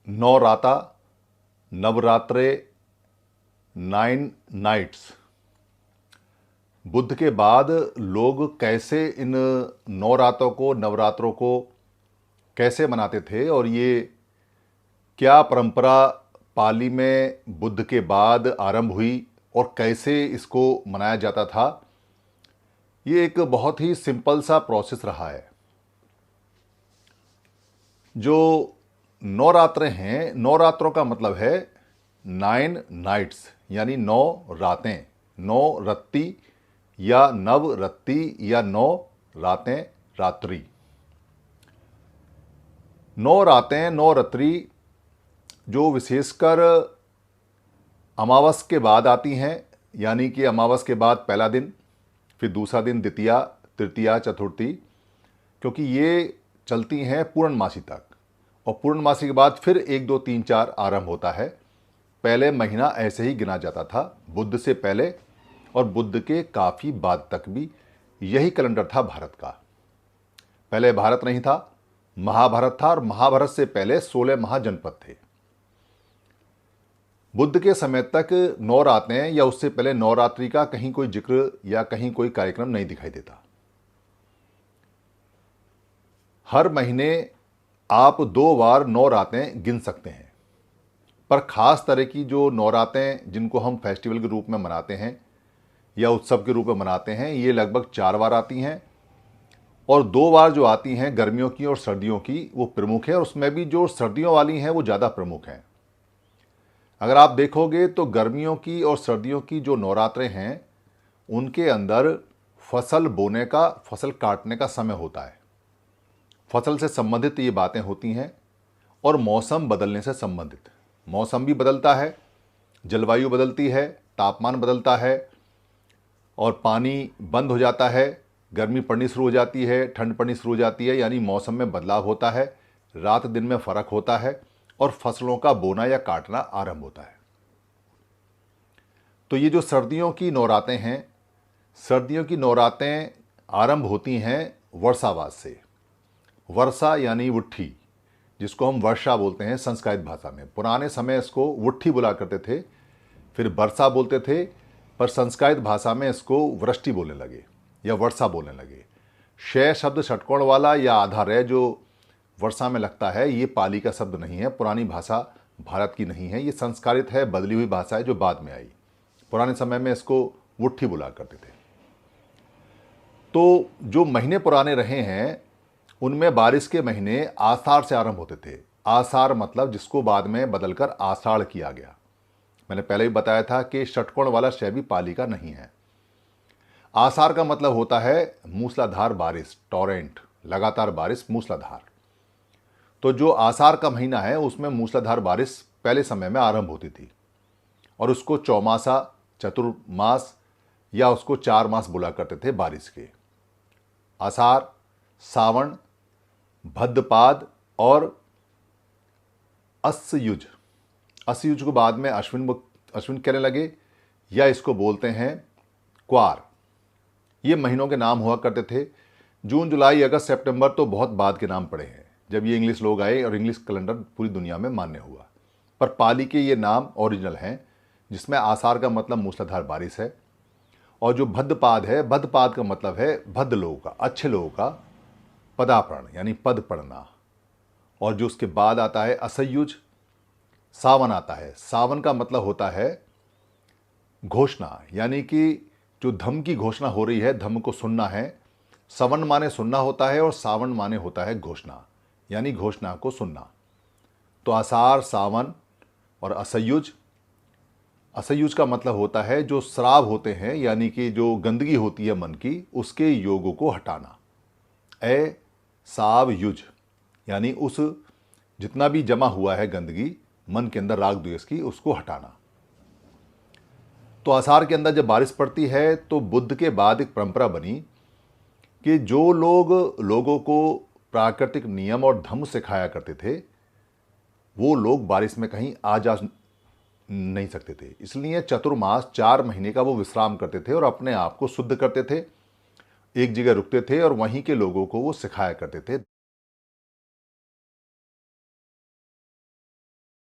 नौराता, नवरात्रे, 9 nights. Buddha के बाद लोग कैसे इन नवरात्रों को, नवरात्रों को कैसे मनाते थे और ये क्या परंपरा पाली में बुद्ध के बाद आरंभ हुई और कैसे इसको मनाया जाता था, ये एक बहुत ही सिंपल सा प्रोसेस रहा है। जो नवरात्रे हैं, नवरात्रों का मतलब है 9 नाइट्स, यानी 9 रातें, 9 रत्ती या नवरत्ती या 9 रातें, रात्रि। 9 रातें, 9 रात्रि जो विशेषकर अमावस के बाद आती हैं, यानी कि अमावस के बाद पहला दिन, फिर दूसरा दिन, द्वितीया, तृतीया, चतुर्थी, क्योंकि ये चलती हैं पूर्णमासी तक। और पूर्णमासी के बाद फिर 1, 2, 3, 4 आरंभ होता है। पहले महीना ऐसे ही गिना जाता था, बुद्ध से पहले और बुद्ध के काफ़ी बाद तक भी यही कैलेंडर था भारत का। पहले भारत नहीं था, महाभारत था, और महाभारत से पहले 16 महाजनपद थे। बुद्ध के समय तक 9 रातें या उससे पहले नवरात्रि का कहीं कोई जिक्र या कहीं कोई कार्यक्रम नहीं दिखाई देता। हर महीने आप 2 बार 9 रातें गिन सकते हैं, पर खास तरह की जो 9 रातें जिनको हम फेस्टिवल के रूप में मनाते हैं या उत्सव के रूप में मनाते हैं, ये लगभग 4 बार आती हैं। और 2 बार जो आती हैं गर्मियों की और सर्दियों की, वो प्रमुख है, और उसमें भी जो सर्दियों वाली हैं वो ज़्यादा प्रमुख हैं। अगर आप देखोगे तो गर्मियों की और सर्दियों की जो नवरात्रें हैं, उनके अंदर फसल बोने का, फसल काटने का समय होता है। फसल से संबंधित ये बातें होती हैं और मौसम बदलने से संबंधित। मौसम भी बदलता है, जलवायु बदलती है, तापमान बदलता है और पानी बंद हो जाता है, गर्मी पड़नी शुरू हो जाती है, ठंड पड़नी शुरू हो जाती है, यानी मौसम में बदलाव होता है, रात दिन में फ़र्क होता है और फसलों का बोना या काटना आरंभ होता है। तो ये जो सर्दियों की नवरातें हैं, सर्दियों की नवरातें आरंभ होती हैं वर्षावास से। वर्षा यानी वुट्ठी, जिसको हम वर्षा बोलते हैं संस्कृत भाषा में। पुराने समय इसको वुट्ठी बुला करते थे, फिर वर्षा बोलते थे, पर संस्कृत भाषा में इसको वृष्टि बोलने लगे या वर्षा बोलने लगे। शय शब्द षटकोण वाला या आधा रे जो वर्षा में लगता है, ये पाली का शब्द नहीं है, पुरानी भाषा भारत की नहीं है, ये संस्कारित है, बदली हुई भाषा है जो बाद में आई। पुराने समय में इसको वुट्ठी बुला करते थे। तो जो महीने पुराने रहे हैं, उनमें बारिश के महीने आषाढ़ से आरंभ होते थे। आषाढ़ मतलब जिसको बाद में बदलकर आषाढ़ किया गया। मैंने पहले भी बताया था कि षटकोण वाला शय भी पाली का नहीं है। आषाढ़ का मतलब होता है मूसलाधार बारिश, टॉरेंट, लगातार बारिश, मूसलाधार। तो जो आषाढ़ का महीना है उसमें मूसलाधार बारिश पहले समय में आरंभ होती थी और उसको चौमासा, चतुर्मास या उसको 4 मास बोला करते थे बारिश के। आषाढ़, सावन, भद्रपाद और अस्सयुज। अस्सयुज को बाद में अश्विन कहने लगे, या इसको बोलते हैं क्वार। ये महीनों के नाम हुआ करते थे। जून, जुलाई, अगस्त, सितंबर तो बहुत बाद के नाम पड़े हैं, जब ये इंग्लिश लोग आए और इंग्लिश कैलेंडर पूरी दुनिया में मान्य हुआ। पर पाली के ये नाम ओरिजिनल हैं, जिसमें आषाढ़ का मतलब मूसलाधार बारिश है, और जो भद्रपाद है, भद्रपाद का मतलब है भद्र लोगों का, अच्छे लोगों का पदापरण, यानी पद पढ़ना। और जो उसके बाद आता है असयुज, सावन आता है। सावन का मतलब होता है घोषणा, यानी कि जो धम्म की घोषणा हो रही है, धम्म को सुनना है। सवन माने सुनना होता है और सावन माने होता है घोषणा, यानी घोषणा को सुनना। तो आषाढ़, सावन और असयुज। असयुज का मतलब होता है जो श्राव होते हैं, यानी कि जो गंदगी होती है मन की, उसके योगों को हटाना। ए साव युज, यानी उस जितना भी जमा हुआ है गंदगी मन के अंदर, राग द्वेष की, उसको हटाना। तो आषाढ़ के अंदर जब बारिश पड़ती है तो बुद्ध के बाद एक परंपरा बनी कि जो लोग लोगों को प्राकृतिक नियम और धर्म सिखाया करते थे, वो लोग बारिश में कहीं आ जा नहीं सकते थे। इसलिए चतुर्मास, 4 महीने का वो विश्राम करते थे और अपने आप को शुद्ध करते थे, एक जगह रुकते थे और वहीं के लोगों को वो सिखाया करते थे।